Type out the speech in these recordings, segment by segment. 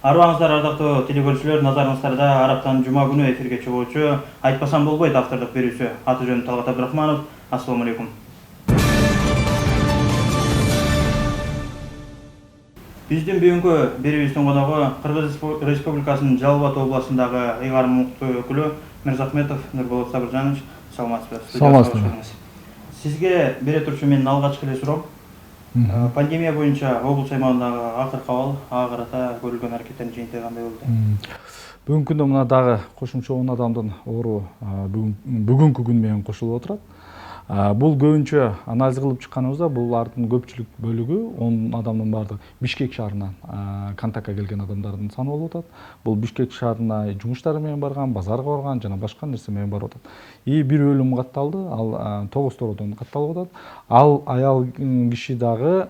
Арыбаңыздар ардактуу телекөрүүчүлөр, назарыңыздарда Араптан жума күнү эфирге чыгуучу Айтпасам болбойт автордук берүүчү. Аты жөнүм Талгат Абдрахманов. Ассалому алейкум. Биздин бүгүнкү берүүбүздүн коногу Кыргыз Республикасынын Жалал Абад областындагы ыйгарым укуктуу өкүлү Мырзахметов Нурболот Сабыржанович. Саламатсызбы? Саламатсызбы. Сизге бере турчу менин алгачкы эле суроом. Пандемия боюнча облус аймагындагы акыркы абал, ага карата көрүлгөн аракеттердин жыйынтыгы кандай болду? Бүгүнкү күндө мына дагы кошумча 10 адамдын оору бүгүнкү күн менен кошулуп отурат. Бул көбүнчө анализ кылып чыкканыбызда булардын көпчүлүк бөлүгү 10 адамдын баардыгы Бишкек шаарынан контактка келген адамдардын саны болуп атат. Бул Бишкек шаарына жумуш иштери менен барган, базарга барган жана башка нерсе менен барып атат. Бир өлүм катталды, ал 9 тоодон катталып атат. Ал аял киши дагы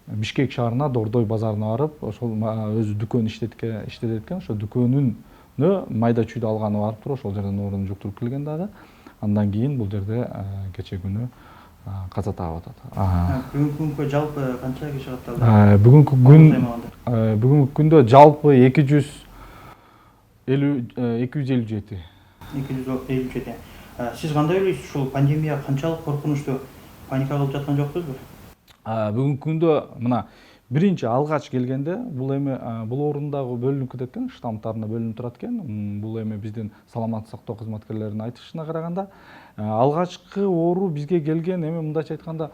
Бишкек шаарына Дордой базарына барып, ошол өзү дүкөн иштетет экен, ошо дүкөнүнө майда чүйдө алганы барып туруп, ошол жерден оорууну жуктуруп келген дагы. Андан кийин бул жерде кече күнү каза таап атат. Бүгүнкү күнгө жалпы канча киши катталды? Бүгүнкү күндө жалпы 257. 257. Сиз кандай ойлойсуз, ушул пандемия канчалык коркунучтуу, паника кылып жаткан жокпузбу? Бүгүнкү күндө мына биринчи алгач келгенде бул эми бул оорунун бөлүнүп кетет экен, штаммтарына бөлүнүп турат экен. Бул эми биздин саламаттык сактоо кызматкерлеринин айтышына караганда, алгачкы оору бизге келген эми мындайча айтканда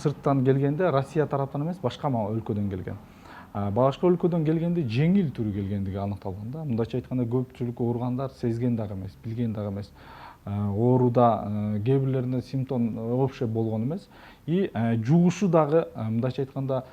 сырттан келгенде Россия тараптан эмес, башка өлкөдөн келген. Башка өлкөдөн келгенде жеңил түрү келгендиги аныкталган да. Мындайча айтканда көпчүлүк ооругандар сезген дагы эмес, билген дагы эмес. Ооруда кээ бирлеринде симптом вообще болгон эмес. Жугушу дагы мындайча айтканда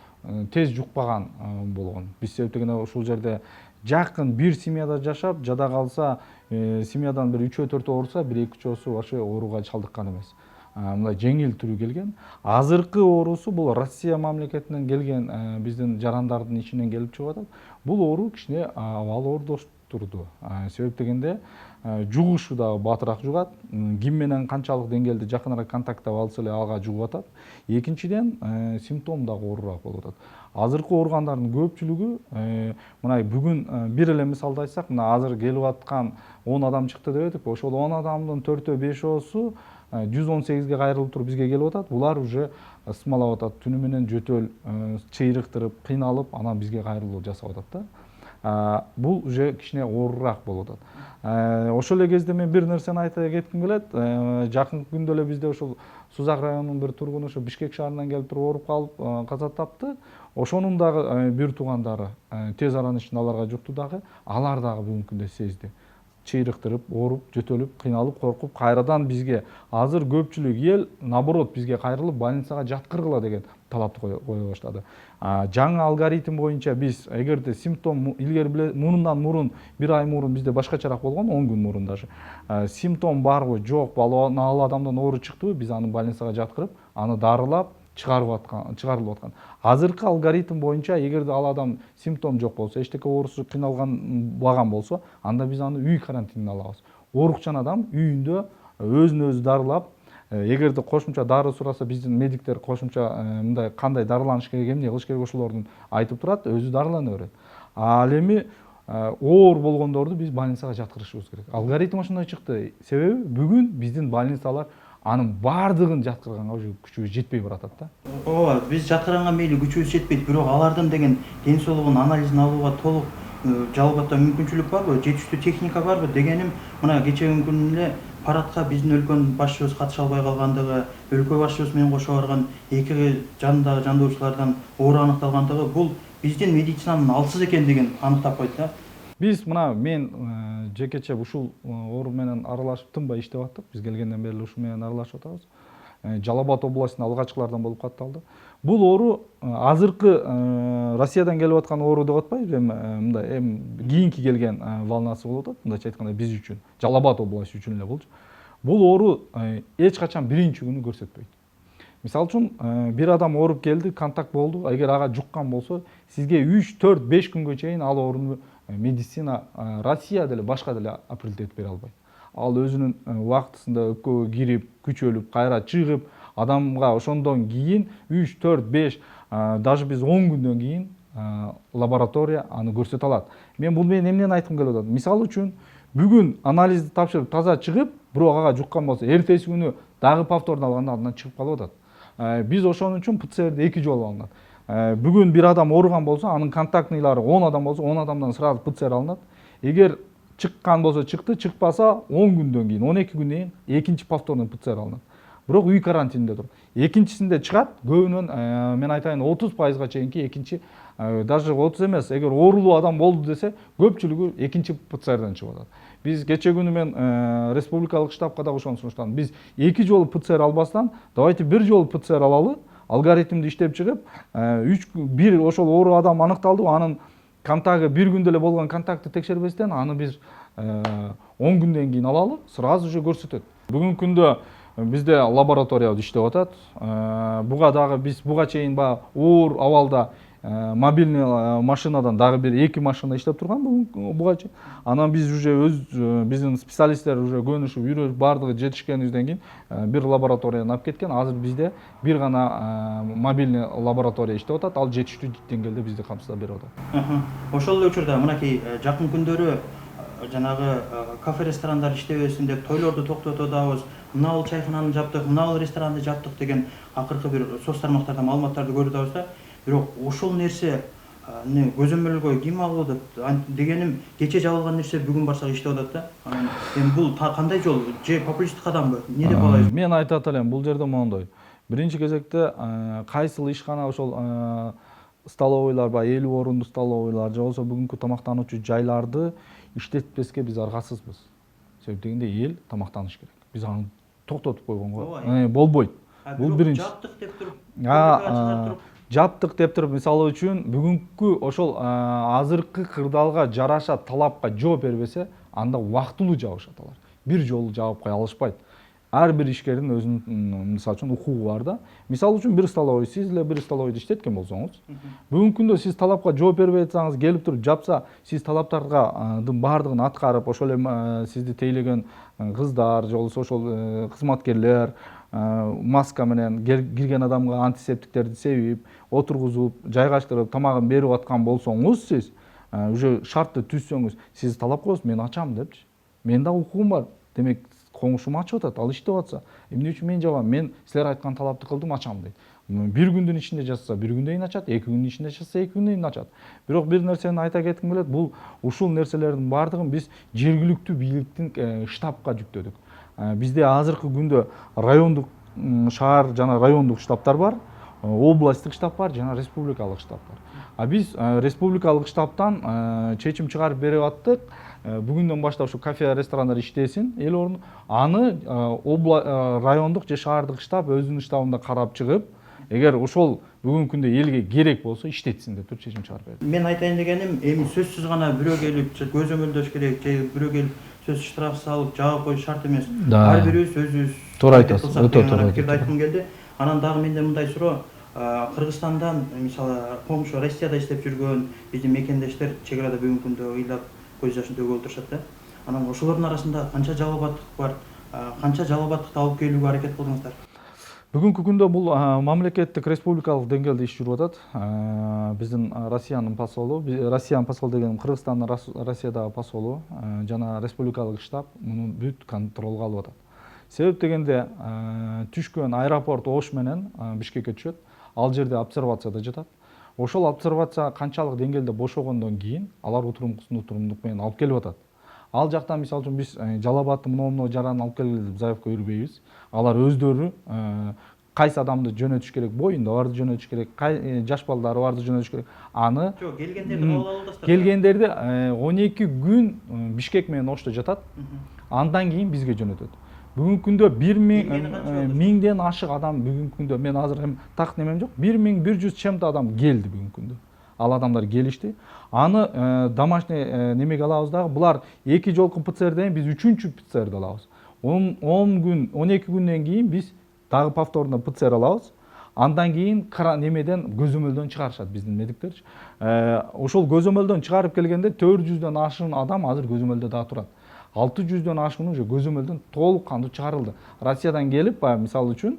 тез жукпаган болгон. Биз себептегенде ушул жерде жакын бир семьяда жашап, жада калса, семьядан бир 3-4 ооруса, 1-2 вообще ооруга чалдыккан эмес. Мындай жеңил түрү келген. Азыркы оорусу бул Россия мамлекетинен келген биздин жарандардын ичинен келип чыгып атат. Бул оору кичине абал ордоштурду. Себеп дегенде жугушу дагы батыраак жугат. Ким менен канчалык деңгээлде жакыныраак контакттап алса эле ага жугуп атат. Экинчиден симптом дагы оорураак болуп атат. Азыркы ооругандардын көпчүлүгү мына бүгүн бир эле мисалды айтсак, мына азыр келип аткан 10 адам чыкты деп едик. Ошол 10 адамдын 4-5 118ге кайрылып туруп бизге келип атат. Булар уже ысмалап атат, түнү менен жөтөл, чыйрыктырып, кыйналып, анан бизге кайрылуу жасап атат да. Бул уже кичине оорураак болуп атат. Ошол эле кезде мен бир нерсени айта кетким келет. Жакынкы күндө эле бизде ошол Сузак районунун бир тургуну ошо Бишкек шаарынан келип туруп ооруп калып каза тапты. Ошонун дагы бир туугандары тез аранын ичинде аларга жукту дагы. Алар дагы бүгүнкү күндө сезди. Чыйрыктырып, ооруп, жөтөлүп, кыйналып, коркуп, кайрадан бизге азыр көпчүлүк эл наоборот бизге кайрылып больницага жаткыргыла деген талапты кое баштады. Жаңы алгоритм боюнча биз эгерде симптом илгери мурун бир ай мурун бизде башкачараак болгон, 10 күн мурун даже. Симптом барбы, жокпу, ал адамдан оору чыктыбы, биз аны больницага жаткырып, аны дарылап чыгарылып аткан. Азыркы алгоритм боюнча эгерде ал адам симптом жок болсо, эчтеке оорусу кыйналган болсо, анда биз аны үй карантинине алабыз. Оорукчан адам үйүндө өзүн өзү дарылап, эгерде кошумча дары сураса, биздин медиктер кошумча мындай кандай дарыланыш керек, эмне кылыш керек ошолордун айтып турат, өзү дарылана берет. Ал эми оор болгондорду биз больницага жаткырышыбыз керек. Алгоритм ошондой чыкты. Себеби бүгүн биздин больницалар анын баардыгын жаткырганга уже күчүбүз жетпей баратат да. Ооба, биз жаткырганга мейли күчүбүз жетпейт, бирок алардын деген ден соолугунун анализин алууга толук Жалал Абадта мүмкүнчүлүк барбы, жетиштүү техника барбы дегеним, мына кечеги күнү эле парадка биздин өлкөнүн башчыбыз катыша албай калгандыгы, өлкө башчыбыз менен кошо барган 2 жанындагы жандоочулардан оору аныкталгандыгы, бул биздин медицинанын алсыз экендигин аныктап койт да. Биз мына мен жекече ушул оору менен аралашып тынбай иштеп аттык. Биз келгенден бери ушул менен аралашып атабыз. Жалал Абад областында алгачкылардан болуп катталды. Бул оору азыркы Россиядан келип аткан оору деп атпайбыз, мындай кийинки келген волнасы болуп атат. Мындайча айтканда биз үчүн, Жалал Абад областы үчүн эле болчу. Бул оору эч качан биринчи күнү көрсөтпөйт. Мисалы үчүн бир адам ооруп келди, контакт болду. Эгер ага жуккан болсо, сизге 3-4-5 күнгө чейин ал ооруну медицина Россияда эле башка деле апрелдет бере албайт. Ал өзүнүн убактысында өпкөгө кирип, күчөлүп, кайра чыгып, адамга ошондон кийин 3-4-5, даже биз 10 күндөн кийин лаборатория аны көрсөтө алат. Мен бул менен эмнени айткым келип атат? Мисалы үчүн бүгүн анализди тапшырып таза чыгып, бирок ага жуккан болсо, эртеси күнү дагы повторно алганда андан чыгып калып атат. Биз ошон үчүн ПЦРди 2 жолу алынат. Бүгүн бир адам ооруган болсо, анын контактныйлары 10 адам болсо, 10 адамдан сразу ПЦР алынат. Эгер чыккан болсо чыкты, чыкпаса 10 күндөн кийин, 12 күндөн кийин экинчи повторный ПЦР алынат. Бирок үй карантининде туруп. Экинчисинде чыгат, көбүнөн мен айтайын 30%га чейинки экинчи, даже 30 эмес, эгер оорулуу адам болду десе, көпчүлүгү экинчи ПЦРден чыгып атат. Биз кече күнү мен республикалык штабка дагы ошону сунуштадым. Биз 2 жолу ПЦР албастан, давайте 1 жолу ПЦР алалы, алгоритмди иштеп чыгып, бир ошол оору адам аныкталды, анын контагы 1 күндө эле болгон контактты текшербестен, аны биз 10 күндөн кийин алалы, сразу же көрсөтөт. Бүгүнкү күндө бизде лаборатория иштеп атат. Буга дагы биз буга чейин баягы оор абалда мобильный машинадан дагы бир 2 машина иштеп турган буга чейин. Анан биз уже биздин специалисттер уже көнүшүп, үйрөнүп, бардыгы жетишкенибизден кийин бир лабораторияны алып кеткен. Азыр бизде бир гана мобильный лаборатория иштеп атат. Ал жетиштүү деңгээлде бизди камсыздап берип атат. Ошол эле учурда мынакей жакын күндөрү жанагы кафе ресторандар иштебесин деп тойлорду токтотуп атабыз, мына чайхананы жаптык, мына ресторанды жаптык деген акыркы бир соц тармактарда маалыматтарды көрүп атабыз да. Бирок ошол нерсе көзөмөлгө ким алып атат? Дегеним, кече жабылган нерсе бүгүн барсак иштеп атат да. Анан эми бул кандай жол? Же популисттик кадамбы? Не деп алайбыз? Мен айтат элем, бул жерде моундай. Биринчи кезекте кайсыл ишкана ошол столовойлар, 50 орундуу столовойлар же болбосо бүгүнкү тамактануучу жайларды иштетпеске биз аргасызбыз. Себеп дегенде эл тамактаныш керек. Биз аны токтотуп койгонго болбойт. Бул биринчи. Жаптык деп туруп, жаптык деп туруп, мисалы үчүн бүгүнкү ошол азыркы кырдаалга жараша талапка жооп бербесе, анда убактылуу жабышат алар. Бир жолу жаап кое алышпайт. Ар бир ишкердин өзүнүн мисалы үчүн укугу бар да. Мисалы үчүн бир столовой, сиз эле бир столовойдо иштеткен болсоңуз, бүгүнкү күндө сиз талапка жооп бербей атсаңыз, келип туруп жапса, сиз талаптарга баардыгын аткарып, ошол эми сизди тейлеген кыздар же болбосо ошол кызматкерлер маска менен кирген адамга антисептиктерди себип, отургузуп, жайгаштырып, тамагын берип аткан болсоңуз, сиз уже шартты түзсөңүз, сиз талап коесуз, мен ачам депчи. Менин да укугум бар. Демек коңшум ачып атат, ал иштеп атса, эмне үчүн мен жабам? Мен силер айткан талапты кылдым, ачам дейт. Бир күндүн ичинде жатса, бир күндөн кийин ачат, 2 күндүн ичинде жатса, 2 күндөн кийин ачат. Бирок бир нерсени айта кетким келет, бул ушул нерселердин баардыгын биз жергиликтүү бийликтин штабка жүктөдүк. Бизде азыркы күндө райондук шаар жана райондук штабтар бар, областтык штаб бар жана республикалык штаб бар. Биз республикалык штабтан чечим чыгарып берип аттык. Бүгүндөн баштап ушу кафе, ресторандар иштесин, эл орунду. Аны райондук же шаардык штаб өзүнүн штабында карап чыгып, эгер ошол бүгүнкү күндө элге керек болсо иштетсин деп туруп чечим чыгарып берди. Мен айтайын дегеним, эми сөзсүз гана бирөө келип көзөмөлдөш керек, же бирөө келип сөз штраф салып жаап коюш шарт эмес. Ар бирибиз өзүбүз туура айтасыз, өтө туура айткым келди. Анан дагы менде мындай суроо, Кыргызстандан, мисалы, коңшу Россияда иштеп жүргөн биздин мекендештер чек арада бүгүнкү күндө ыйлап көз жашын төгүп отурушат да. Анан ошолордун арасында канча жалалбаттык бар, канча жалалбаттыкты алып келүүгө аракет кылдыңыздар? Бүгүнкү күндө бул мамлекеттик республикалык деңгээлде иш жүрүп атат. Биздин Россиянын посолу, Россиянын посол дегеним Кыргызстандын Россиядагы посолу жана республикалык штаб муну бүт контролго алып атат. Себеп дегенде түшкөн аэропорт Ош менен Бишкекке түшөт. Ал жерде обсервацияда жатат. Ошол обсервация канчалык деңгээлде бошогондон кийин алар утурумдук менен алып келип атат. Ал жактан мисалы үчүн биз Жалал Абадты мына жараны алып келгиле деп заявка бербейбиз. Алар өздөрү кайсы адамды жөнөтүш керек, боюнда барды жөнөтүш керек, жаш балдары барды жөнөтүш керек. Аны жок, келгендерди кабыл аласыздар. Келгендерди 12 күн Бишкек менен Ошто жатат. Андан кийин бизге жөнөтөт. Бүгүнкү күндө 1000ден ашык адам бүгүнкү күндө, мен азыр эми так немем жок, 1100 чемти адам келди бүгүнкү күндө. Ал адамдар келишти. Аны домашний немеге алабыз дагы. Булар 2 жолку ПЦРден биз 3-чү ПЦРди алабыз. 12 күндөн кийин биз дагы повторно ПЦР алабыз. Андан кийин немеден көзөмөлдөн чыгарышат биздин медиктерчи. Ошол көзөмөлдөн чыгарып келгенде 400дөн ашык адам азыр көзөмөлдө дагы турат. 600дөн ашыгы уже көзөмөлдөн толук кандуу чыгарылды. Россиядан келип, мисалы үчүн,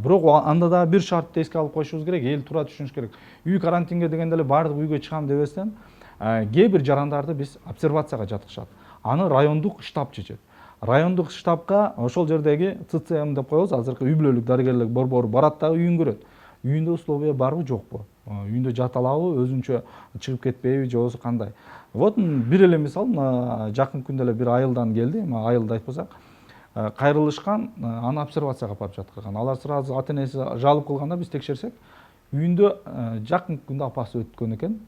Бирок анда дагы бир шартты эске алып коюшубуз керек, эл туура түшүнүш керек. Үй карантинге дегенде эле баардык үйгө чыгам дебестен, кээ бир жарандарды биз обсервацияга жаткызышат. Аны райондук штаб чечет. Райондук штабка ошол жердеги ЦЦМ деп коебуз, азыркы үй бүлөлүк дарыгерлик борбору барат дагы үйүн көрөт. Үйүндө условия барбы жокпу? Үйүндө жата алабы, өзүнчө чыгып кетпейби, же болбосо кандай? Вот бир эле мисал, мына жакын күндө эле бир айылдан келди, айылды айтпасак, кайрылышкан, аны обсервацияга алып жаткырган. Алар сразу ата энеси жалоба кылганда биз текшерсек, үйүндө жакын күндө апасы өткөн экен,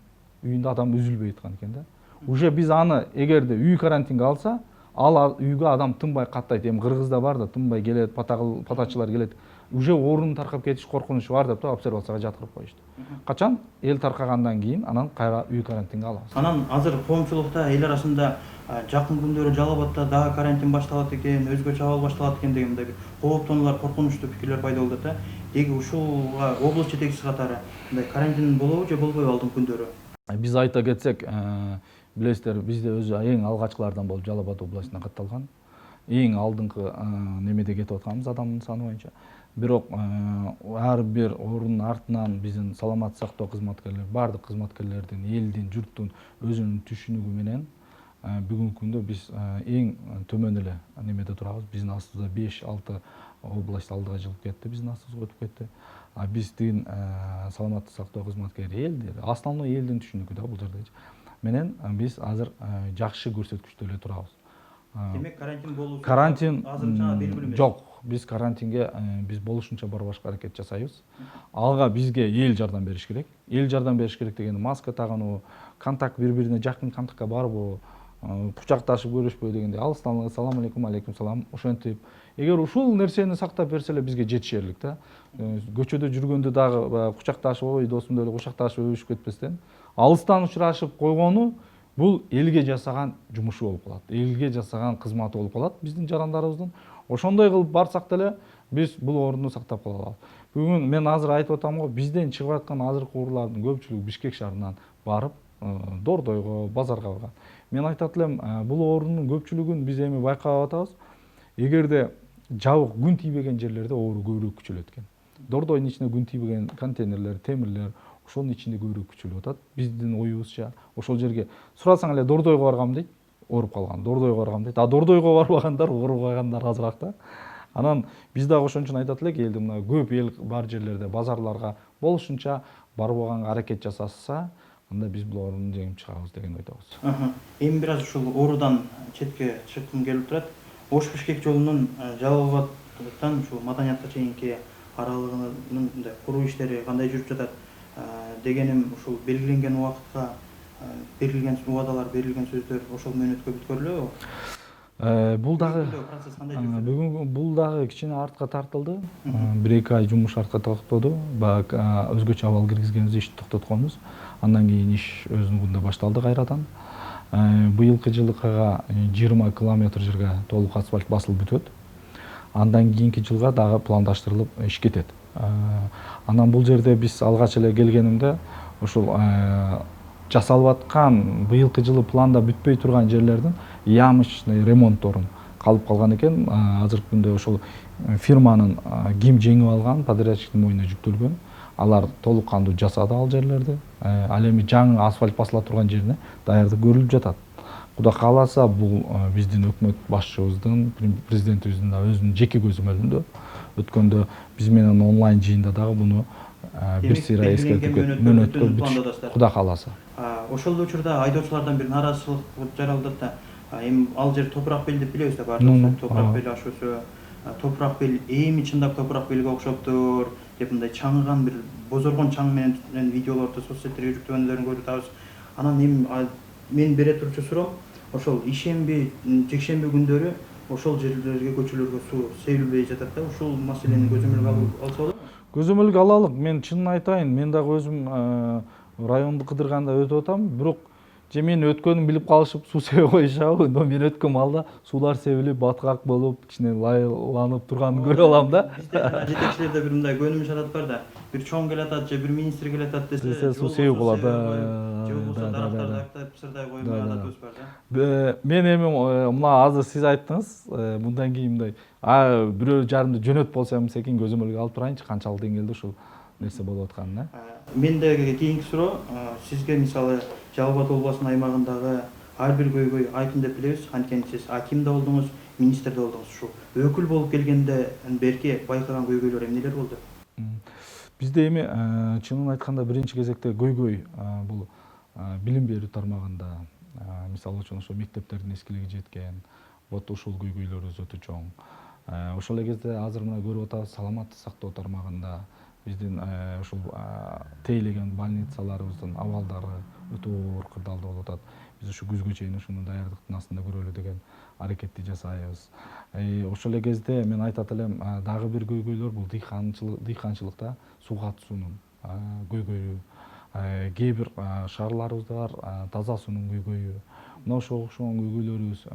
үйүндө адам үзүлбөй аткан экен да. Уже биз аны эгерде үй карантинге алса, ал үйгө адам тынбай каттайт. Эми Кыргызда бар да, тынбай келет, патачылар келет. Уже оорунун таркап кетиш коркунучу бар деп обсервацияга жаткырып коюшту. Качан эл таркагандан кийин анан кайра үй карантинге алабыз. Анан азыр коомчулукта эл арасында жакын күндөрү Жалал Абадта дагы карантин башталат экен, өзгөчө абал башталат экен деген мындай кооптонуулар, коркунучтуу пикирлер пайда болуп атат. Деги ушуга облус жетекчиси катары мындай карантин болобу же болбойбу алдыңкы күндөрү? Биз айта кетсек, билесиздер, бизде өзү эң алгачкылардан болуп Жалал Абад областына катталган. Эң алдыңкы немеде кетип атканбыз адамдын саны боюнча. Бирок ар бир оорунун артынан биздин саламаттык сактоо кызматкерлери, бардык кызматкерлердин, элдин, журттун өзүнүн түшүнүгү менен бүгүнкү күндө биз эң төмөн эле немеде турабыз. Биздин астыбызда 5-6 область алдыга жылып кетти, биздин астыбызга өтүп кетти. Биздин саламаттык сактоо кызматкери элдер, основной элдин түшүнүгү да бул жерде менен биз азыр жакшы көрсөткүчтө эле турабыз. Демек карантин болуусу Карантин азырынча белгилүү эмес. жок. Биз карантинге биз болушунча барбашка аракет жасайбыз. Алга бизге эл жардам бериш керек. Эл жардам бериш керек дегенде маска тагынуу, контакт бири-бирине жакын контактка барбоо, кучакташып көрүшпөө дегенде алыстан салам алейкум, алейкум салам ошентип. Эгер ушул нерсени сактап берсе эле бизге жетишерлик да. Көчөдө жүргөндө дагы кучакташып, ой досумду эле кучакташып өбүшүп кетпестен, алыстан учурашып койгону бул элге жасаган жумушу болуп калат. Элге жасаган кызматы болуп калат биздин жарандарыбыздын. Ошондой кылып барсак деле биз бул орунду сактап кала алабыз. Бүгүн мен азыр айтып атам го, бизден чыгып аткан азыркы уруулардын көпчүлүгү Бишкек шаарынан барып, Дордойго, базарга барган. Мен айтат элем, бул оорунун көпчүлүгүн биз эми байкап атабыз. Эгерде жабык күн тийбеген жерлерде оору көбүрөөк күчөлөт экен. Дордойдун ичине күн тийбеген контейнерлер, темирлер, ошонун ичинде көбүрөөк күчөлүп атат. Биздин оюбузча ошол жерге сурасаң эле Дордойго баргам дейт, ооруп калган. Дордойго баргам дейт. Дордойго барбагандар, оорубагандар азыраак да. Анан биз дагы ошон үчүн айтат элек, элди мына көп эл бар жерлерде базарларга болушунча барбаганга аракет жасаса, анда биз бул ооруну жеңип чыгабыз деген ойдобуз. Эми бир аз ушул оорудан четке чыккым келип турат. Ош-Бишкек жолунун Жалал Абадтан ушул Маданиятка чейинки аралыгынын мындай куруу иштери кандай жүрүп жатат дегеним, ушул белгиленген убакытка берилген убадалар, берилген сөздөр ошол мөөнөткө бүткөрүлөбү? Бул дагы бүгүн бул дагы кичине артка тартылды. 1-2 ай жумуш артка токтоду. Баягы өзгөчө абал киргизгенбиз, ишти токтотконбуз. Андан кийин иш өзүнүн башталды кайрадан. Быйылкы жылга 20 километр жерге толук асфальт басылып бүтөт. Андан кийинки жылга дагы пландаштырылып иш кетет. Анан бул жерде биз алгач эле келгенимде ушул жасалып аткан быйылкы жылы планда бүтпөй турган жерлердин ямочный ремонтторун калып калган экен. Азыркы күндө ошол фирманын ким жеңип алган, подрядчиктин мойнуна жүктөлгөн. Алар толук кандуу жасады ал жерлерди. Ал эми жаңы асфальт басыла турган жерине даярдык көрүлүп жатат. Кудай кааласа, бул биздин өкмөт башчыбыздын, президентибиздин да өзүнүн жеке көзөмөлүндө өткөндө биз менен онлайн жыйында дагы буну бир сыйра эскертип мөөнөткө бүтүш Кудай кааласа. Ошол учурда айдоочулардан бир нааразычылык жаралды да. Эми ал жер топурак бел деп билебиз да, баардыгыбыз топурак бел ашуусу, топурак бел эми чындап топурак белге окшоптур деп мындай чаңыган бир бозоргон чаң менен видеолорду соцсеттерге жүктөгөндөрүн көрүп атабыз. Анан эми мен бере турчу суроо, ошол ишемби, жекшемби күндөрү ошол жерлерге, көчөлөргө суу себилбей жатат да. Ушул маселени көзөмөлгө алса болобу? Көзөмөлгө алалык. Мен чынын айтайын, мен дагы өзүм районду кыдырганда өтүп атам, бирок же мен өткөнүн билип калышып суу себе коюшабы, но мен өткөн маалда суулар себилип, баткак болуп, кичине лайланып турганын көрүп алам да. Бизде жетекчилерде бир мындай көнүмүш адат бар да. Бир чоң келатат же бир министр келатат десе, суу себип калат. же болбосо да, да, да, дарактарды да. актап сырдай Да, коймой да, да. адатыбыз бар да. Мен эми мына азыр сиз айттыңыз, мындан кийин мындай бирөө жарымды жөнөт болсо эмес экен, көзөмөлгө алып турайынчы канчалык деңгээлде ушул нерсе болуп атканын. Мендеги кийинки суроо, сизге мисалы Жалал Абад областынын аймагындагы ар бир көйгөй айкын деп билебиз. Анткени сиз аким да болдуңуз, министр да болдуңуз. Ушу өкүл болуп келгенде берки байкаган көйгөйлөр эмнелер болду? Бизде эми чынын айтканда биринчи кезекте көйгөй бул билим берүү тармагында, мисалы үчүн ошо мектептердин эскилиги жеткен, вот ушул көйгөйлөрүбүз өтө чоң. Ошол эле кезде азыр мына көрүп атабыз, саламаттык сактоо тармагында биздин ушул тейлеген больницаларыбыздын абалдары өтө оор кырдаалда болуп атат. Биз ушу күзгө чейин ушуну даярдыктын астында көрөлү деген аракетти жасайбыз. Ошол эле кезде мен айтат элем, дагы бир көйгөйлөр бул дыйканчылыкта суу катышуунун көйгөйү. Кээ бир шаарларыбызда бар таза суунун көйгөйү. Мына ошого окшогон көйгөйлөрүбүз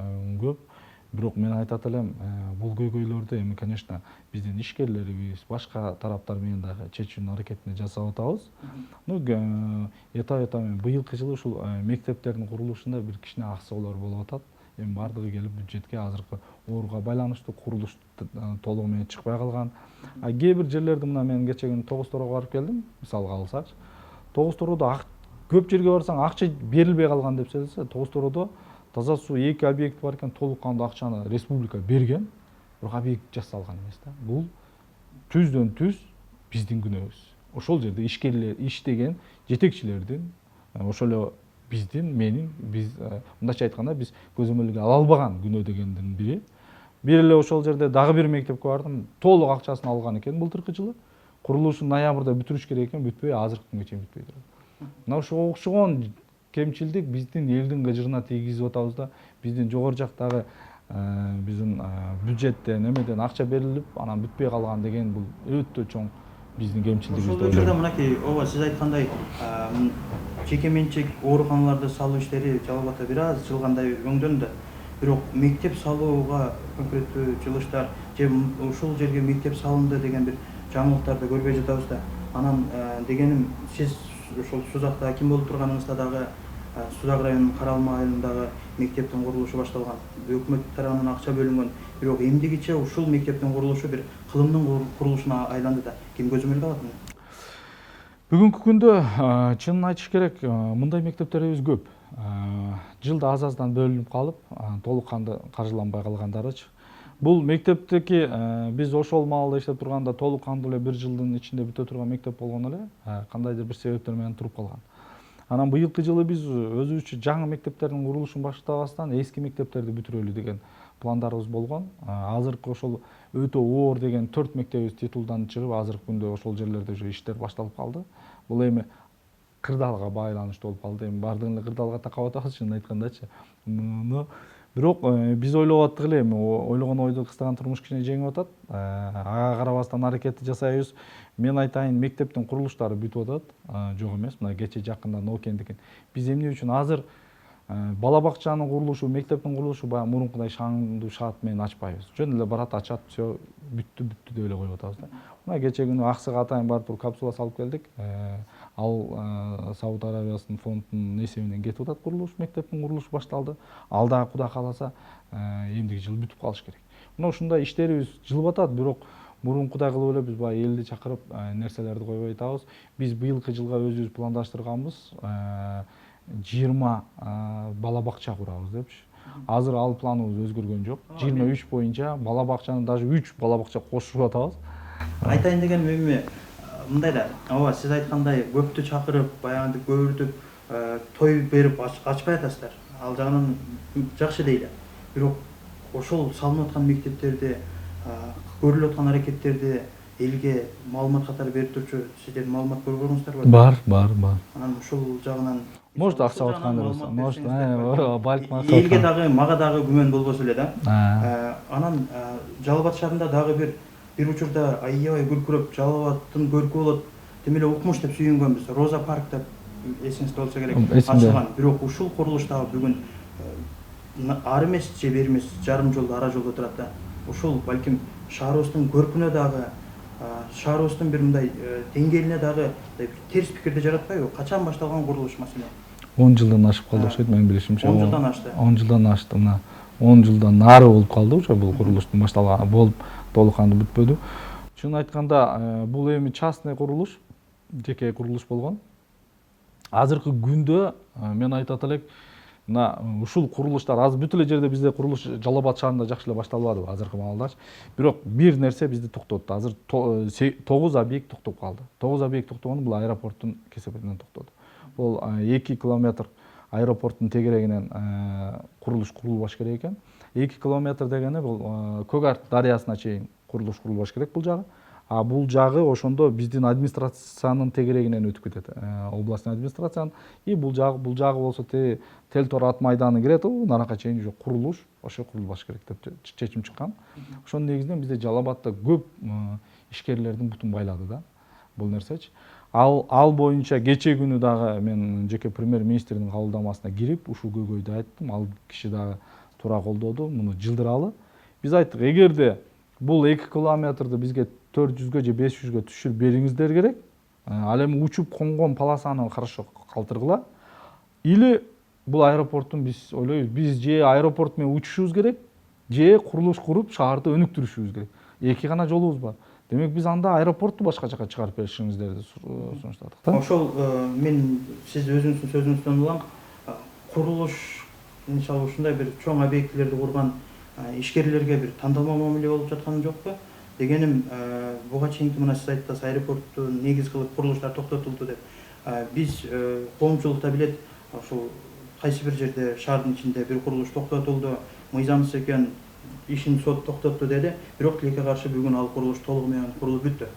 көп. Бирок мен айтат элем, бул көйгөйлөрдү эми, конечно, биздин ишкерлерибиз, башка тараптар менен дагы чечүүнүн аракетин жасап атабыз. Ну, эта быйылкы жылы ушул мектептердин курулушунда бир кичине аксоолор болуп атат. Эми бардыгы келип бюджетке азыркы ооруга байланыштуу курулуш толугу менен чыкпай калган. Кээ бир жерлерде мына мен кечээ күнү Тогуз Торого барып келдим, мисалга алсакчы. Тогуз Тородо көп жерге барсаң акча берилбей калган деп сөйлөсө, Тогуз Тородо таза суу 2 объект бар экен, толук кандуу акчаны республика берген, бирок объект жасалган эмес да. Бул түздөн түз биздин күнөөбүз. Ошол жерде ишкерлер, иштеген жетекчилердин, ошол эле биздин, менин, биз мындайча айтканда биз көзөмөлгө ала албаган күнөө дегендин бири. Бир эле ошол жерде дагы бир мектепке бардым, толук акчасын алган экен былтыркы жылы. Курулушун ноябрда бүтүрүш керек экен, бүтпөй, азыркы күнгө чейин бүтпөй турат. Мына ошого окшогон кемчилдик биздин элдин кыжырына тийгизип атабыз да. Биздин жогору жактагы биздин бюджеттен, эмеден акча берилип, анан бүтпөй калган деген бул өтө чоң биздин кемчилдигибиз. Ошол учурда мынакей, ооба сиз айткандай жеке менчик ооруканаларды салуу иштери Жалал Абадта бир аз жылгандай өңдөндү. Бирок мектеп салууга конкреттүү жылыштар же ушул жерге мектеп салынды деген бир жаңылыктарды көрбөй жатабыз да. Анан дегеним, сиз ошол Сузакта аким болуп турганыңызда дагы Сузак районунун Каралма айылындагы мектептин курулушу башталган. Өкмөт тарабынан акча бөлүнгөн. Бирок эмдигиче ушул мектептин курулушу бир кылымдын курулушуна айланды да. Ким көзөмөлгө алат муну? Бүгүнкү күндө чынын айтыш керек, мындай мектептерибиз көп. Жылда аз-аздан бөлүнүп калып, толук кандуу каржыланбай калгандарычы. Бул мектептеки биз ошол маалда иштеп турганда толук кандуу эле бир жылдын ичинде бүтө турган мектеп болгон эле, кандайдыр бир себептер менен туруп калган. Анан быйылкы жылы биз өзүбүзчө жаңы мектептердин курулушун баштабастан эски мектептерди бүтүрөлү деген пландарыбыз болгон. Азыркы ошол өтө оор деген 4 мектебибиз титулдан чыгып, азыркы күндө ошол жерлерде уже иштер башталып калды. Бул эми кырдаалга байланыштуу болуп калды. Эми бардыгын эле кырдаалга такап атабыз, чынын айткандачы. Бирок биз ойлоп аттык эле, эми ойлогон ойду кыстаган турмуш кичине жеңип атат. Ага карабастан аракетти жасайбыз. Мен айтайын, мектептин курулуштары бүтүп атат, жок эмес. Мына кече жакында Ноокендикин. Биз эмне үчүн азыр бала бакчанын курулушу, мектептин курулушу баягы мурункудай шаңдуу шаат менен ачпайбыз. Жөн эле барат, ачат, всё бүттү деп эле коюп атабыз да. Мына кече күнү Аксыга атайын барып туруп капсула салып келдик. Ал Сауд Арабиясынын фондунун эсебинен кетип атат курулуш, мектептин курулушу башталды. Ал дагы Кудай кааласа эмдиги жылы бүтүп калыш керек. Мына ушундай иштерибиз жылып атат, бирок мурункудай кылып эле биз баягы элди чакырып нерселерди койбой атабыз. Биз быйылкы жылга өзүбүз пландаштырганбыз, 20 бала бакча курабыз депчи. Азыр ал планыбыз өзгөргөн жок. 23 боюнча бала бакчаны даже 3 бала бакча кошуп атабыз. Айтайын дегеним эми мындай да, ооба сиз айткандай көптү чакырып, баягындай көбүртүп, той берип ачпай атасыздар. Ал жагынан жакшы дейли. Бирок ошол салынып аткан мектептерди, көрүлүп аткан аракеттерди элге маалымат катары берип турчу сиздердин маалымат борборуңуздар бар? Бар. Анан ушул жагынан Может, аксап аткандыр, может, балким аксап. Элге дагы, мага дагы күмөн болбосо эле да. Анан Жалал Абад шаарында дагы бир учурда аябай күркүрөп, Жалал Абадтын көркү болот, тим эле укмуш деп сүйүнгөнбүз. Роза парк деп эсиңизде болсо керек ачылган. Бирок ушул курулуш дагы бүгүн ар эмес же бери эмес, жарым жолдо, ара жолдо турат да. Ушул балким шаарыбыздын көркүнө дагы, шаарыбыздын бир мындай деңгээлине дагы терс пикирди жаратпайбы? Качан башталган курулуш маселе? 10 жылдан ашып калды окшойт менин билишимче. 10 жылдан ашты. 10 жылдан ашты. Мына 10 жылдан нары болуп калды уже бул курулуштун башталганы болуп толук кандуу бүтпөдү. Чынын айтканда бул эми частный курулуш, жеке курулуш болгон. Азыркы күндө мен айтат элек, мына ушул курулуштар азыр бүт эле жерде бизде курулуш Жалал Абад шаарында жакшы эле башталбадыбы азыркы маалдачы. Бирок бир нерсе бизди токтотту. Азыр 9 объект токтоп калды. 9 объект токтогону бул аэропорттун кесепетинен токтоду. Бул 2 километр аэропорттун тегерегинен курулуш курулбаш керек экен. 2 километр дегени бул Көк Арт дарыясына чейин курулуш курулбаш керек бул жагы. А бул жагы ошондо биздин администрациянын тегерегинен өтүп кетет. Областный администрациянын. И бул жагы болсо Тел Тор ат майданы кирет, нарака чейин уже курулуш ошо курулбаш керек деп чечим чыккан. Ошонун негизинен бизде Жалал Абадда көп ишкерлердин бутун байлады да бул нерсечи. Ал боюнча кече күнү дагы мен жеке премьер-министрдин кабылдамасына кирип ушул көйгөйдү айттым. Ал киши дагы туура колдоду, муну жылдыралы. Биз айттык, эгерде бул 2 километрди бизге 400 же 500 түшүрүп бериңиздер керек. Ал эми учуп конгон полосаны хорошо калтыргыла. Или бул аэропорттун биз ойлойбуз, биз же аэропорт менен учушубуз керек, же курулуш куруп шаарды өнүктүрүшүбүз керек. Эки гана жолубуз бар. Демек биз анда аэропортту башка жака чыгарып беришиңиздерди сунуштадык да. Ошол мен сиз өзүңүздүн сөзүңүздөн улам курулуш иншалла ушундай бир чоң объектилерди курган ишкерлерге бир тандалма мамиле болуп жаткан жокпу? Дегеним буга чейинки мына сиз айттыңыз аэропорттун негиз кылып курулуштар токтотулду деп. Биз коомчулукта билет, ошол кайсы бир жерде шаардын ичинде бир курулуш токтотулду, мыйзамсыз экен, ишин сот токтотту деди. Бирок тилекке каршы бүгүн ал курулуш толугу менен курулуп бүттү.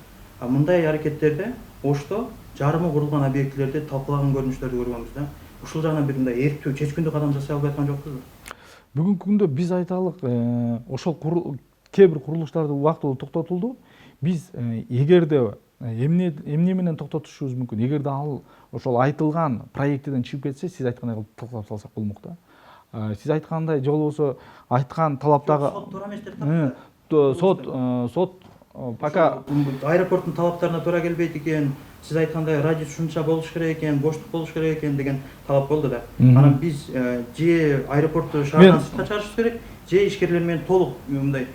Мындай аракеттерде Ошто жарымы курулган объектилерди талкуулаган көрүнүштөрдү көргөнбүз да. Ушул жагынан бир мындай эрктүү, чечкиндүү кадам жасай албай аткан жокпузбу? Бүгүнкү күндө биз айталык, ошол кээ бир курулуштарды убактылуу токтотулду. Биз эгерде эмне менен токтотушубуз мүмкүн? Эгерде ал ошол айтылган проектиден чыгып кетсе, сиз айткандай кылып талкалап салсак болмок да. Сиз айткандай же болбосо айткан талаптагы сот туура эмес деп сот пока аэропорттун талаптарына туура келбейт экен, сиз айткандай радиус ушунча болуш керек экен, боштук болуш керек экен деген талап болду да. Анан биз же аэропортту шаардан сыртка чыгарышыбыз керек, же ишкерлер менен толук мындай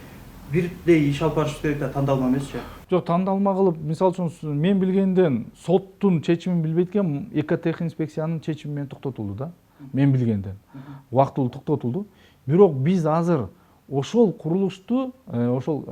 бирдей иш алып барышыбыз керек да, тандалма эмесчи. Жок, тандалма кылып, мисалы үчүн мен билгенден соттун чечимин билбейт экен, экотехинспекциянын чечими менен токтотулду да. Мен билгенден убактылуу токтотулду. Бирок биз азыр ошол курулушту, ошол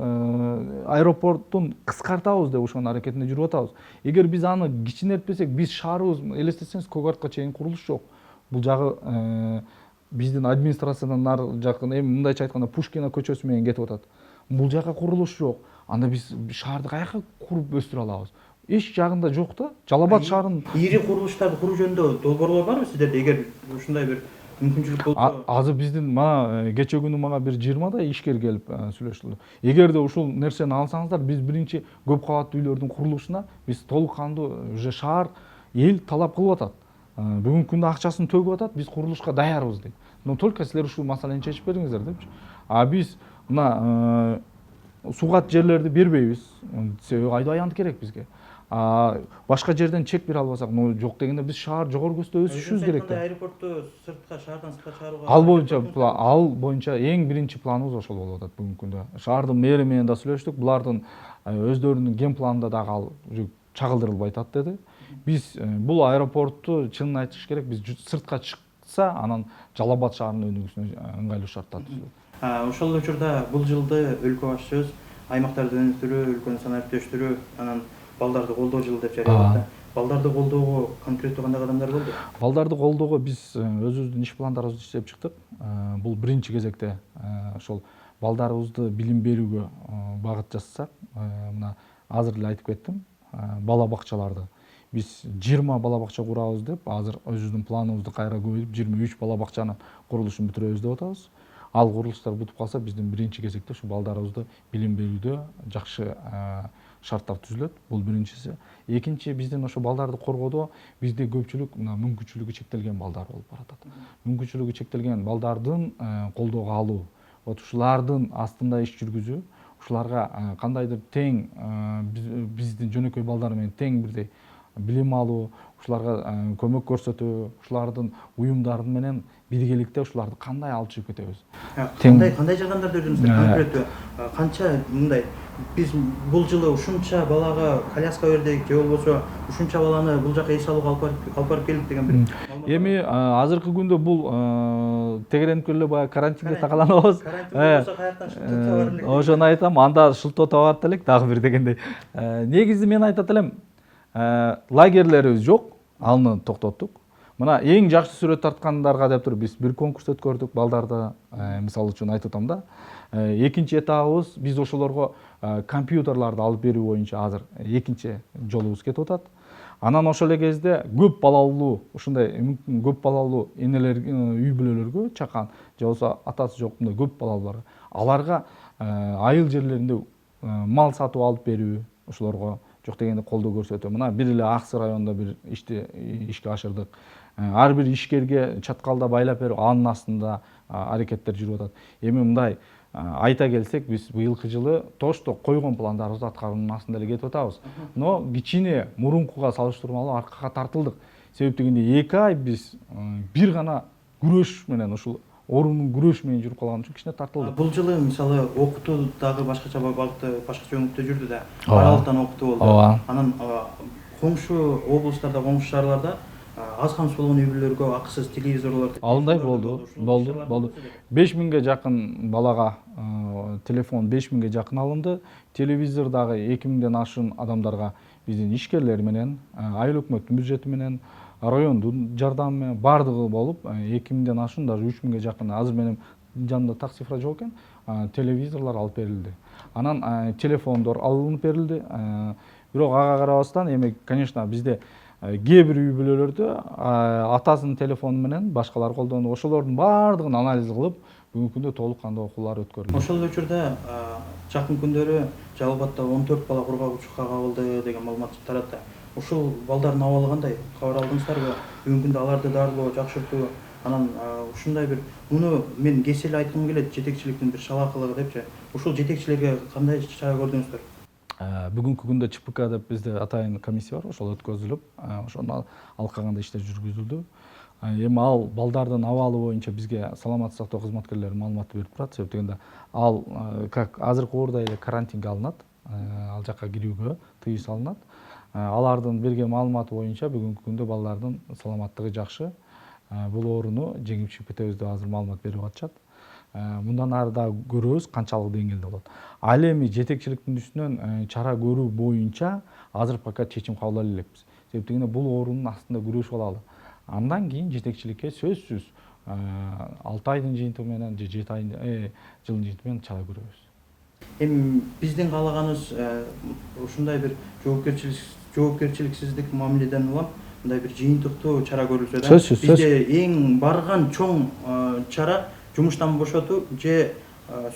аэропорттун кыскартабыз деп ошонун аракетинде жүрүп атабыз. Эгер биз аны кичинертпесек, биз шаарыбыз элестетсеңиз Көк Артка чейин курулуш жок. Бул жагы биздин администрациядан нары жакын, эми мындайча айтканда Пушкина көчөсү менен кетип атат. Бул жака курулуш жок. Анда биз шаарды каяка куруп өстүрө алабыз? Эч жагында жок да. Жалал Абад шаарынын ири курулуштарды куруу жөнүндө долбоорлор барбы сиздерде? Эгер ушундай бир мүмкүнчүлүк болсо. Азыр биздин мага кече күнү мага бир 20 ишкер келип сүйлөштү. Эгерде ушул нерсени алсаңыздар, биз биринчи көп кабаттуу үйлөрдүн курулушуна биз толук кандуу уже шаар эл талап кылып атат. Бүгүнкү күндө акчасын төгүп атат, биз курулушка даярбыз дейт. Но только силер ушул маселени чечип бериңиздер депчи. Биз мына сугат жерлерди бербейбиз. Себеби аябай керек бизге. Башка жерден чек бере албасак, жок дегенде биз шаар жогору көстө өсүшүбүз керек да. Аэропортту шаардан сыртка чыгарууга ал боюнча эң биринчи планыбыз ошол болуп атат бүгүнкү күндө. Шаардын мэри менен да сүйлөштүк. Булардын өздөрүнүн ген планында дагы ал чагылдырылбай атат деди. Биз бул аэропортту чынын айтыш керек, биз сыртка чыкса, анан Жалал Абад шаарынын өнүгүүсүнө ыңгайлуу шарттар түзүлөт. Ошол учурда бул жылды өлкө башчыбыз аймактарды өнүктүрүү, өлкөнү санариптештирүү, анан балдарды колдоо жылы деп жарыялады. Балдарды колдоого конкреттүү кандай кадамдар болду? Балдарды колдоого биз өзүбүздүн иш пландарыбызды иштеп чыктык. Бул биринчи кезекте ошол балдарыбызды билим берүүгө багыт жасасак, мына азыр эле айтып кеттим, бала бакчаларды биз 20 бала бакча курабыз деп, азыр өзүбүздүн планыбызды кайра көбөйтүп 23 бала бакчанын курулушун бүтүрөбүз деп атабыз. Ал курулуштар бүтүп калса, биздин биринчи кезекте ушу балдарыбызды билим берүүдө жакшы шарттар түзүлөт. Бул биринчиси. Экинчи, биздин ошо балдарды коргоодо бизде көпчүлүк мына мүмкүнчүлүгү чектелген балдар болуп баратат. Мүмкүнчүлүгү чектелген балдардын колдоого алуу, ушулардын астында иш жүргүзүү, ушуларга кандайдыр тең биздин жөнөкөй балдар менен тең бирдей билим алуу, ушуларга көмөк көрсөтүү, ушулардын уюмдары менен биргеликте ушуларды кандай алып чыгып кетебиз. Кандай жардамдар бердиңиздер конкреттүү? Канча мындай биз бул жылы ушунча балага коляска бердик же болбосо ушунча баланы бул жака эс алууга алып барып келдик деген бир маалымат Эми азыркы күндө бул тегеренип эле баягы карантинге тагаланабыз. карантин болбосо каяктан шылтоо бар элек. Ошону айтам, анда шылтоо табат элек дагы бир дегендей. Негизи мен айтат элем, лагерлерибиз жок, аны токтоттук. Мына эң жакшы сүрөт тарткандарга деп туруп биз бир конкурс өткөрдүк балдарды, мисалы үчүн айтып атам да. Экинчи этабыбыз биз ошолорго компьютерларды алып берүү боюнча азыр экинчи жолубуз кетип атат. Анан ошол эле кезде көп балалуу, ушундай көп балалуу энелер, үй бүлөлөргө чакан, же болбосо атасы жок мындай көп балалууларга, аларга айыл жерлеринде мал сатып алып берүү, ошолорго жок дегенде колдоо көрсөтүү. Мына бир эле Аксы районунда бир ишке ашырдык. Ар бир ишкерге чаткалда байлап берип, анын астында аракеттер жүрүп атат. Эми мындай айта келсек, биз быйылкы жылы тошто койгон пландарыбызды аткаруунун астында эле кетип атабыз. Но кичине мурункуга салыштырмалуу аркага тартылдык. Себеп дегенде 2 ай биз бир гана күрөш менен, ушул оорунун күрөш менен жүрүп калган үчүн кичине тартылдык. Бул жылы мисалы окутуу дагы башкача багытта, башкача өңүттө жүрдү да. Аралыктан окутуу болду. Анан коңшу облустарда, коңшу шаарларда аз камсыз болгон үй бүлөлөргө акысыз телевизорлор алындай болду. 5000ге жакын балага телефон 5000ге жакын алынды. Телевизор дагы 2000ден ашуун адамдарга биздин ишкерлер менен, айыл өкмөттүн бюджети менен, райондун жардамы менен бардыгы болуп 2000ден ашуун, даже 3000ге жакын, азыр менин жанымда так цифра жок экен, телевизорлор алып берилди. Анан телефондор алынып берилди. Бирок ага карабастан эми, конечно, бизде кээ бир үй бүлөлөрдө атасынын телефону менен башкалар колдонуп, ошолордун баардыгын анализ кылып, бүгүнкү күндө толук кандуу окуулар өткөрүлдү. Ошол эле учурда жакын күндөрү Жалал Абадта 14 бала кургагучукка кабылды деген маалымат таратты. Ушул балдардын абалы кандай? Кабар алдыңыздарбы? Бүгүнкү күндө аларды дарылоо, жакшыртуу, анан ушундай бир муну мен кесип эле айткым келет, жетекчиликтин бир шалаакылыгы депчи. Ушул жетекчилерге кандай чара көрдүңүздөр? Бүгүнкү күндө ЧПК деп бизде атайын комиссия бар, ошол өткөзүлүп, ошону алкаганда иштер жүргүзүлдү. Эми ал балдардын абалы боюнча бизге саламаттык сактоо кызматкерлери маалымат берип турат. Себеп дегенде ал как азыркы уурда эле карантинге алынат, ал жакка кирүүгө тыюу салынат. Алардын берген маалыматы боюнча бүгүнкү күндө балдардын саламаттыгы жакшы. Бул ооруну жеңип чыгып кетебиз деп азыр маалымат берип атышат. Мындан ары да көрөбүз канчалык деңгээлде болот. Ал эми жетекчиликтин үстүнөн чара көрүү боюнча азыр пока чечим кабыл алып элекпиз. Себеп дегенде бул оорунун астында күрөшүп алалы. Андан кийин жетекчиликке сөзсүз 6 айдын жыйынтыгы менен же 7 айдын жылдын жыйынтыгы менен чара көрөбүз. Эми биздин каалаганыбыз ушундай бир жоопкерчиликсиздик мамиледен улам мындай бир жыйынтыктуу чара көрүлсө да. Бизде эң барган чоң чара жумуштан бошотуу же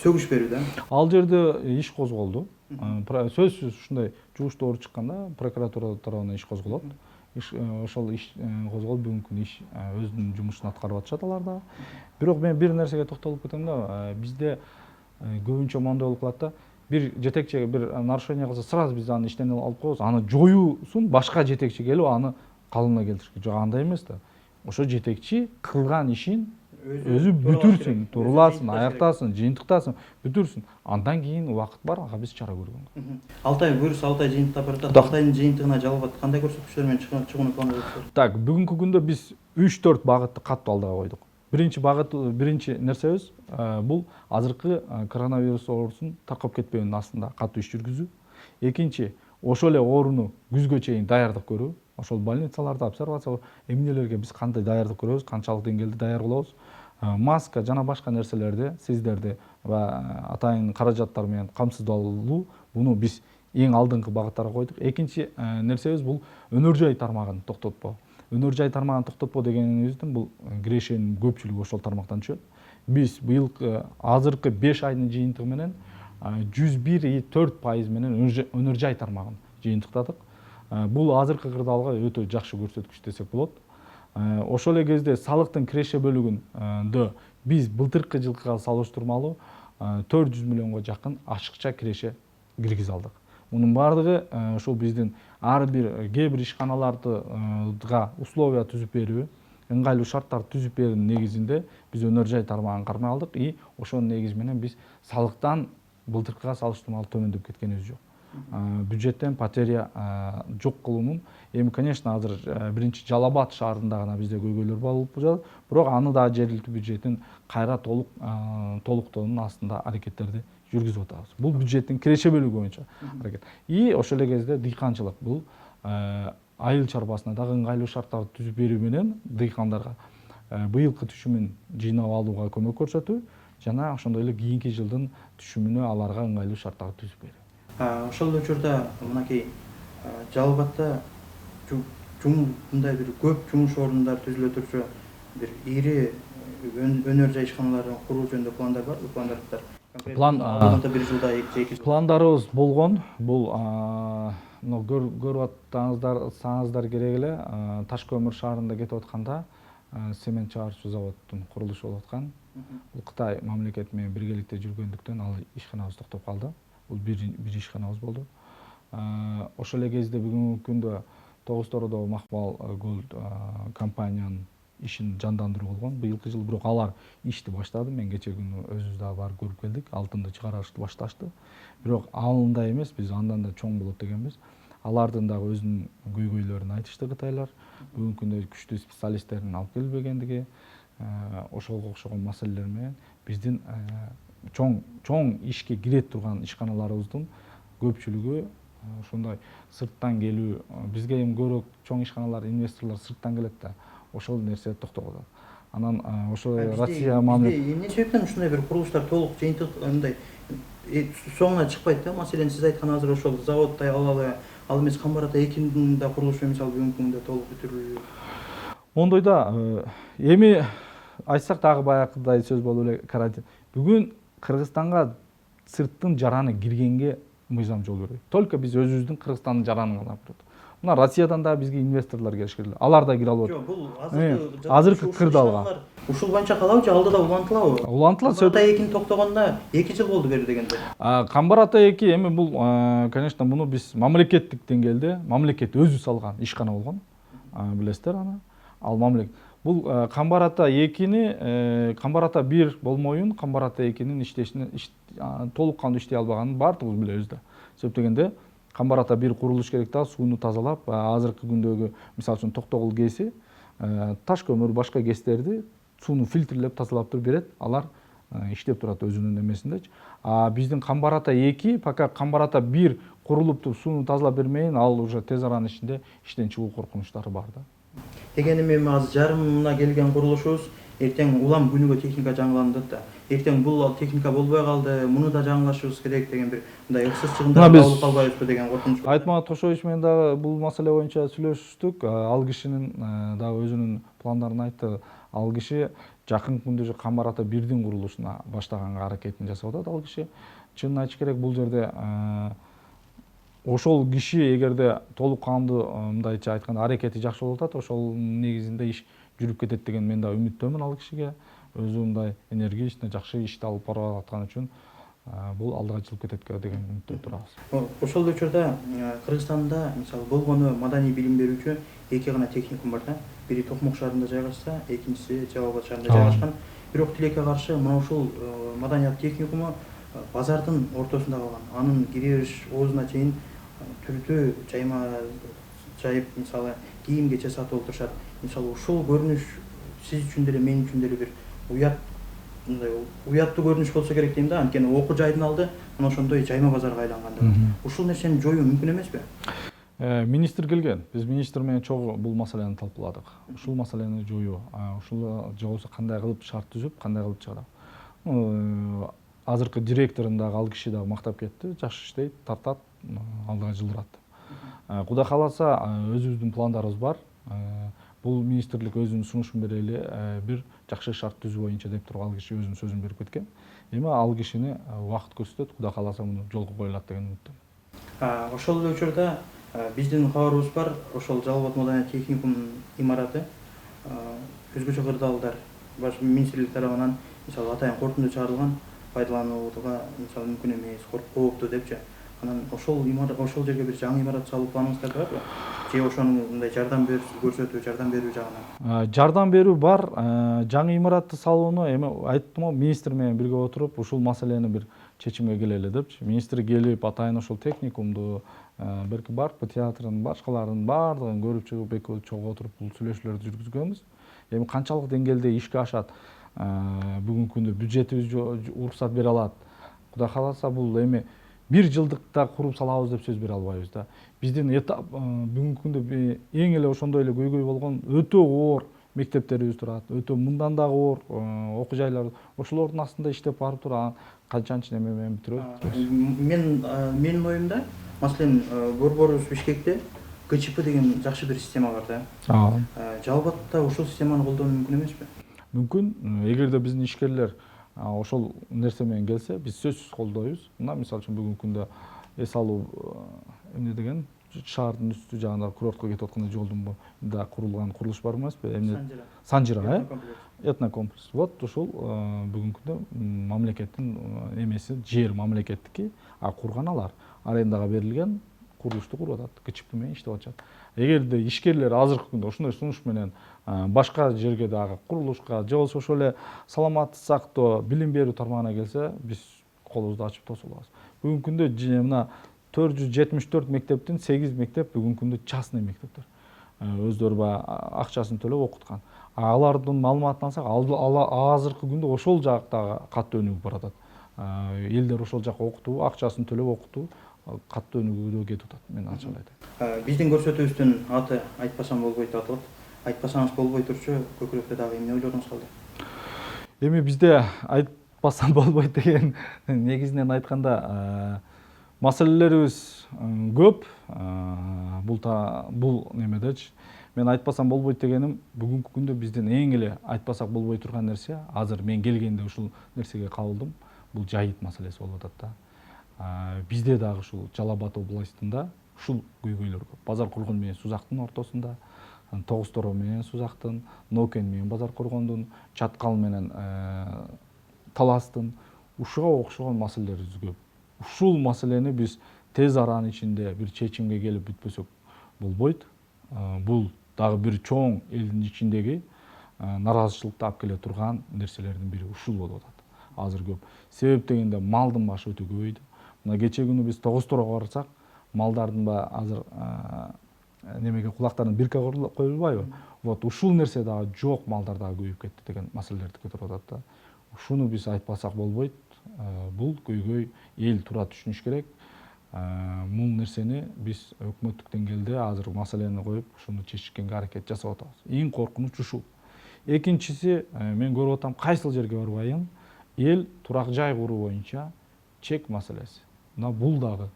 сөгүш берүү да. Ал жерде иш козголду. Сөзсүз ушундай жугуштуу оору чыкканда прокуратура тарабынан иш козголот. Ошол иш козголуп бүгүнкү күндө иш өзүнүн жумушун аткарып атышат алар да. Бирок мен бир нерсеге токтолуп кетем да. Бизде көбүнчө моундай болуп калат да. Бир жетекчи бир нарушение кылса, сразу биз аны иштен алып коебуз. Аны жоюусун башка жетекчи келип аны калыбына келтиришет. Жок, андай эмес да. Ошо жетекчи кылган ишин өзү бүтүрсүн, туруласын, аяктасын, жыйынтыктасын, бүтүрсүн. Андан кийин убакыт бар, ага биз чара көргөнгө. Алтай буюрса, Алтай жыйынтыктап баратат. Алтайдын жыйынтыгына Жалал Абад кандай көрсөткүчтөр менен чыгууну пландайсыздар? Так, бүгүнкү күндө биз 3-4 багытты каттуу алдыга койдук. Биринчи нерсебиз бул азыркы коронавирус оорусун таркап кетпөөнүн астында катуу иш жүргүзүү. Экинчи, ошол эле ооруну күзгө чейин даярдык көрүү. Ошол больницаларда обсервация эмнелерге биз кандай даярдык көрөбүз, канчалык деңгээлде даяр болобуз. Маска жана башка нерселерди сиздерди ва атайын каражаттар менен камсыздалуу, буну биз эң алдыңкы багыттарга койдук. Экинчи нерсебиз бул өнөр жай тармагын токтотпоо. Өнөр жай тармагын токтотпоо дегенибиздин бул кирешенин көпчүлүгү ошол тармактан түшөт. Биз быйылкы азыркы 5 айдын жыйынтыгы менен 101,4% менен өнөр жай тармагын жыйынтыктадык. Бул азыркы кырдаалга өтө жакшы көрсөткүч десек болот. Ошол эле кезде салыктын киреше бөлүгүндө биз былтыркы жылкыга салыштырмалуу 400 миллионго жакын ашыкча киреше киргизе алдык. Мунун баардыгы ошол биздин ар бир кээ бир ишканаларга условия түзүп берүү, ыңгайлуу шарттарды түзүп берүүнүн негизинде биз өнөр жай тармагын кармай алдык и ошонун негизи менен биз салыктан былтыркыга салыштырмалуу төмөндөп кеткенибиз жок. Бюджеттен потеря жок кылуунун эми, конечно, азыр биринчи Жалал Абад шаарында гана бизде көйгөйлөр болуп жатат, бирок аны дагы жергиликтүү бюджеттин кайра толуктоонун астында аракеттерди жүргүзүп атабыз. Бул бюджеттин киреше бөлүгү боюнча аракет. И ошол эле кезде дыйканчылык, бул айыл чарбасына дагы ыңгайлуу шарттарды түзүп берүү менен дыйкандарга быйылкы түшүмүн жыйнап алууга көмөк көрсөтүү жана ошондой эле кийинки жылдын түшүмүнө аларга ыңгайлуу шарттарды түзүп берүү. Ошол учурда мынакей Жалал Абадда мындай бир көп жумуш орундар түзүлө турчу бир ири өнөр жай ишканаларын куруу жөнүндө пландар барбы? Бир жылда 2 жыл. Пландарыбыз болгон. Бул көрүп атсаңыздар керек эле, Таш көмүр шаарында кетип атканда цемент чыгарчу заводдун курулушу болуп аткан. Бул Кытай мамлекети менен биргеликте жүргөндүктөн ал ишканабыз токтоп калды. Бул бир ишканабыз болду. Ошол эле кезде бүгүнкү күндө Тогуз Тородо Макбал Голд компаниянын ишин жандандыруу болгон быйылкы жылы, бирок алар ишти баштады. Мен кече күнү өзүбүз дагы барып көрүп келдик. Алтынды чыгарышты башташты. Бирок анындай эмес, биз андан да чоң болот дегенбиз. Алардын дагы өзүнүн көйгөйлөрүн айтышты кытайлар. Бүгүнкү күндө күчтүү специалисттерин алып келбегендиги, ошого окшогон маселелер менен биздин чоң ишке кире турган ишканаларыбыздын көпчүлүгү ушундай сырттан келүү, бизге эми көбүрөөк чоң ишканалар, инвесторлор сырттан келет да, ошол нерсе токтоп атат. Анан ошо Россия мамлекети эмне себептен ушундай бир курулуштар толук жыйынтык мындай соңуна чыкпайт да? Маселен, сиз айткан азыр ошол заводду алалы, ал эмес Камбар Ата 2-нин да курулушу мисалы бүгүнкү күндө толук бүтүрүлүү. Ондой да, эми айтсак дагы баягыдай сөз болуп эле каражат. Бүгүн Кыргызстанга сырттын жараны киргенге мыйзам жол бербейт. Только биз өзүбүздүн Кыргызстандын жаранын гана көрөт. Мына Россиядан да бизге инвесторлор келишкен эле. Алар да кире алып атат. Жок, бул азыркы кырдаалга. Ушул боюнча калабы же алдыда улантылабы? Улантылат. Камбар Ата 2 токтогонуна 2 жыл болду бери дегенде. Камбар Ата 2 эми бул, конечно, муну биз мамлекеттик деңгээлде, мамлекет өзү салган ишкана болгон. Билесиздер аны. Ал мамлекет. Бул Камбар Ата 2-ни, Камбар Ата 1 болмоюн, Камбар Ата 2-нин иштешине толук кандуу иштей албаганын баардыгыбыз билебиз да. Себеп дегенде Камбар Ата 1 курулуш керек да, сууну тазалап, азыркы күндөгү мисалы үчүн Токтогул КЭСи Таш көмүр башка КЭСтерди сууну фильтрлеп тазалап туруп берет. Алар иштеп турат өзүнүн эмесиндечи. Биздин Камбар Ата 2, пока Камбар Ата 1 курулуп туруп сууну тазалап бермейин, ал уже тез аранын ичинде иштен чыгуу коркунучтары бар да. Дегеним эми азыр жарымына келген курулушубуз эртең улам күнүгө техника жаңыланып атат да. Эртең бул техника болбой калды, муну да жаңылашыбыз керек деген бир мындай ыксыз чыгымдарга болуп калбайбызбы деген коркунуч. Айтмат Тошович менен дагы бул маселе боюнча сүйлөштүк. Ал кишинин дагы өзүнүн пландарын айтты. Ал киши жакын күндө Камбар Ата 1-дин курулушуна баштаганга аракетин жасап атат ал киши. Чынын айтыш керек, бул жерде ошол киши эгерде толук кандуу мындайча айтканда аракети жакшы болуп атат, ошол негизинде иш жүрүп кетет деген мен да үмүттөмүн ал кишиге. Өзү мындай энергичный, жакшы ишти алып барып аткан үчүн бул алдыга жылып кетет деген үмүттө турабыз. Ошол учурда Кыргызстанда мисалы болгону маданий билим берүүчү 2 гана техникум бар да. Бири Токмок шаарында жайгашса, экинчиси Жалал Абад шаарында жайгашкан. Бирок тилекке каршы мына ушул маданият техникуму базардын ортосунда калган. Анын кире бериш оозуна чейин түрдүү жайма жайып, мисалы кийим кече сатып отурушат. Мисалы ушул көрүнүш сиз үчүн деле мен үчүн деле бир уяттуу көрүнүш болсо керек дейм да. Анткени окуу жайдын алды мына ошондой жайма базарга айланганда. Ушул нерсени жоюу мүмкүн эмеспи? Министр келген. Биз министр менен чогуу бул маселени талкууладык. Ушул маселени жоюу, ушул жоосо кандай кылып шарт түзүп, кандай кылып чыгарат. Азыркы директорун дагы ал киши дагы мактап кетти. Жакшы иштейт, тартат, алдыга жылдырат. Кудай кааласа, өзүбүздүн пландарыбыз бар. Бул министрлик өзүнүн сунушун бере эле бир жакшы шарт түзүү боюнча деп туруп ал киши өзүнүн сөзүн берип кеткен. Эми ал кишини убакыт көрсөтөт, кудай кааласа муну жолго коюлат деген үмүттөмүн. Ошол эле учурда биздин кабарыбыз бар, ошол Жалал Абад маданият техникумунун имараты өзгөчө кырдаалдар баш министрлик тарабынан мисалы атайын корутунду чыгарылган, пайдаланууга мисалы мүмкүн эмес, кооптуу депчи. Анан ошол жерге бир жаңы имарат салуу планыңызда барбы? Же ошону мындай жардам көрсөтүү, жардам берүү жагынан? Жардам берүү бар. Жаңы имаратты салууну эми айттым го, министр менен бирге отуруп ушул маселени бир чечимге келели депчи. Министр келип, атайын ошол техникумду, берки баркы театрын, башкаларын баардыгын көрүп чыгып, экөөбүз чогуу отуруп бул сүйлөшүүлөрдү жүргүзгөнбүз. Эми канчалык деңгээлде ишке ашат, бүгүнкү күндө бюджетибиз уруксат бере алат. Кудай кааласа бул эми бир жылдыкта куруп салабыз деп сөз бере албайбыз да. Биздин бүгүнкү күндө эң эле ошондой эле көйгөй болгон өтө оор мектептерибиз турат, өтө мындан дагы оор окуу жайлар. Ошолордун астында иштеп барып туруп канчанчы неме менен бүтүрөбүз. Менин оюмда, маселен, борборубуз Бишкекте ГЧП деген жакшы бир система бар да. Жалал Абадта ушул системаны колдонуу мүмкүн эмеспи? Мүмкүн. Эгерде биздин ишкерлер ошол нерсе менен келсе, биз сөзсүз колдойбуз. Мына мисалы үчүн бүгүнкү күндө эс алуу эмне деген шаардын үстү жагындагы курортко кетип аткан жолдун да курулган курулуш бар эмеспи? Санжира, этнокомплекс. Вот ушул бүгүнкү күндө мамлекеттин эмеси, жер мамлекеттики, курган алар. Арендага берилген курулушту куруп атат, ГЧП менен иштеп атышат. Эгерде ишкерлер азыркы күндө ошондой сунуш менен башка жерге дагы курулушка же болбосо ошол эле саламаттык сактоо, билим берүү тармагына келсе, биз колубузду ачып тосуп алабыз. Бүгүнкү күндө мына 474 мектептин 8 мектеп бүгүнкү күндө частный мектептер. Өздөрү акчасын төлөп окуткан. Алардын маалыматын алсак, азыркы күндө ошол жактагы катуу өнүгүп баратат. Элдер ошол жака окутуу, акчасын төлөп окутуу катуу өнүгүүдө кетип атат. Мен ачык айтайын. Биздин көрсөтүүбүздүн аты айтпасам болбойт деп аталат. Айтпасаңыз болбой турчу, көкүрөктө дагы эмне ойлоруңуз калды? Эми бизде айтпасам болбойт деген негизинен айтканда маселелерибиз көп. Бул немедечи. Мен айтпасам болбойт дегеним, бүгүнкү күндө биздин эң эле айтпасак болбой турган нерсе, азыр мен келгенде ушул нерсеге кабылдым. Бул жайыт маселеси болуп атат да. Бизде дагы ушул Жалал Абад областында ушул көйгөйлөр көп. Базар Кургон менен Сузактын ортосунда, Тогуз Торо менен Сузактын, Нокен менен Базар Кургондун, Чаткал менен Таластын ушуга окшогон маселелерибиз көп. Ушул маселени биз тез аранын ичинде бир чечимге келип бүтпөсөк болбойт. Бул дагы бир чоң элдин ичиндеги нараазычылыкты алып келе турган нерселердин бири ушул болуп атат. Азыр көп. Себеп дегенде малдын башы өтө көбөйдү. Мына кече күнү биз Тогуз Торого барсак, малдардын азыр немеге кулактарына бирка коюлбайбы? Вот ушул нерсе дагы жок, малдар дагы көбөйүп кетти деген маселелерди көтөрүп атат да. Ушуну биз айтпасак болбойт. Бул көйгөй эл тура түшүнүш керек. Бул нерсени биз өкмөттүк деңгээлде азыр маселени коюп, ушуну чечишкенге аракет жасап атабыз. Эң коркунуч ушул. Экинчиси, мен көрүп атам, кайсыл жерге барбайын, эл турак жай куруу боюнча чек маселеси. Мына бул дагы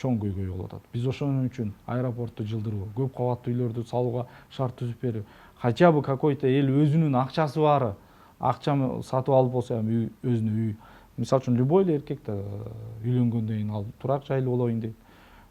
чоң көйгөй болуп атат. Биз ошон үчүн аэропортту жылдыруу, көп кабаттуу үйлөрдү салууга шарт түзүп берүү, хотя бы какой-то эл өзүнүн акчасы бары, акчаны сатып алып болсо эми өзүнө үй. Мисалы үчүн любой эле эркек да үйлөнгөндөн кийин алып турак жайлуу болоюн дейт.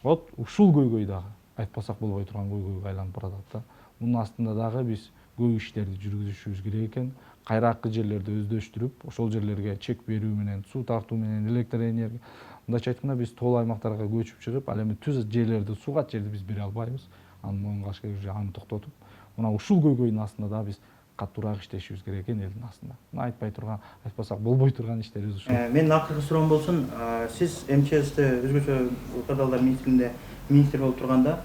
Вот ушул көйгөй дагы айтпасак болбой турган көйгөйгө айланып баратат да. Мунун астында дагы биз көп иштерди жүргүзүшүбүз керек экен. Кайракы жерлерди өздөштүрүп, ошол жерлерге чек берүү менен, суу тартуу менен, электр энергия. Мындайча айтканда биз тоол аймактарга көчүп чыгып, ал эми түз жерлерди, суугат жерди биз бере албайбыз. Аны моюнга керек, аны токтотуп. Мына ушул көйгөйдүн астында да биз катуураак иштешибиз керек экен элдин астында. Мына айтпасак болбой турган иштерибиз ушул. Менин акыркы суроом болсун, сиз МЧСте өзгөчө кырдаалдар министрлигинде министр болуп турганда,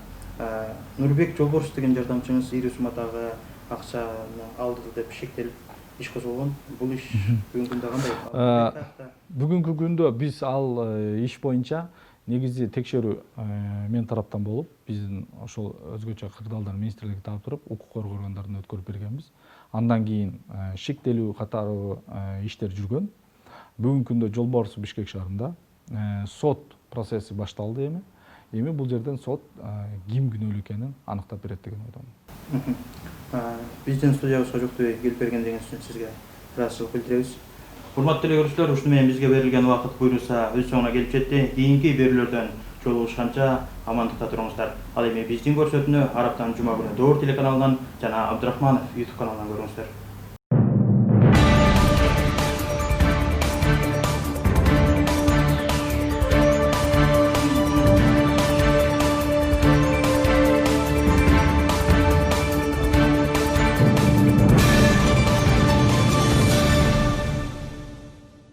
Нурбек Жолборшев деген жардамчыңыз ири суммадагы акчаны алды деп шектелип иш козголгон. Бул иш бүгүнкү күндө кандай? Бүгүнкү күндө биз ал иш боюнча негизи текшерүү мен тараптан болуп, биздин ошол өзгөчө кырдаалдар министрлиги таап туруп, укук коргоо органдарына өткөрүп бергенбиз. Андан кийин шектелүү катары иштер жүргөн. Бүгүнкү күндө Жолборшев Бишкек шаарында сот процесси башталды эми. Эми бул жерден сот ким күнөөлүү экенин аныктап берет деген ойдомун. Биздин студиябызга жоктубай келип бергендигиңиз үчүн сизге ыраазычылык билдиребиз. Урматтуу телекөрүүчүлөр, ушуну менен бизге берилген убакыт буйруса өз соңуна келип жетти. Кийинки берүүлөрдөн жолугушканча амандыкта туруңуздар. Ал эми биздин көрсөтүүнү Араптан жума күнү Доор телеканалынан жана Абдурахманов YouTube каналынан көрүңүздөр.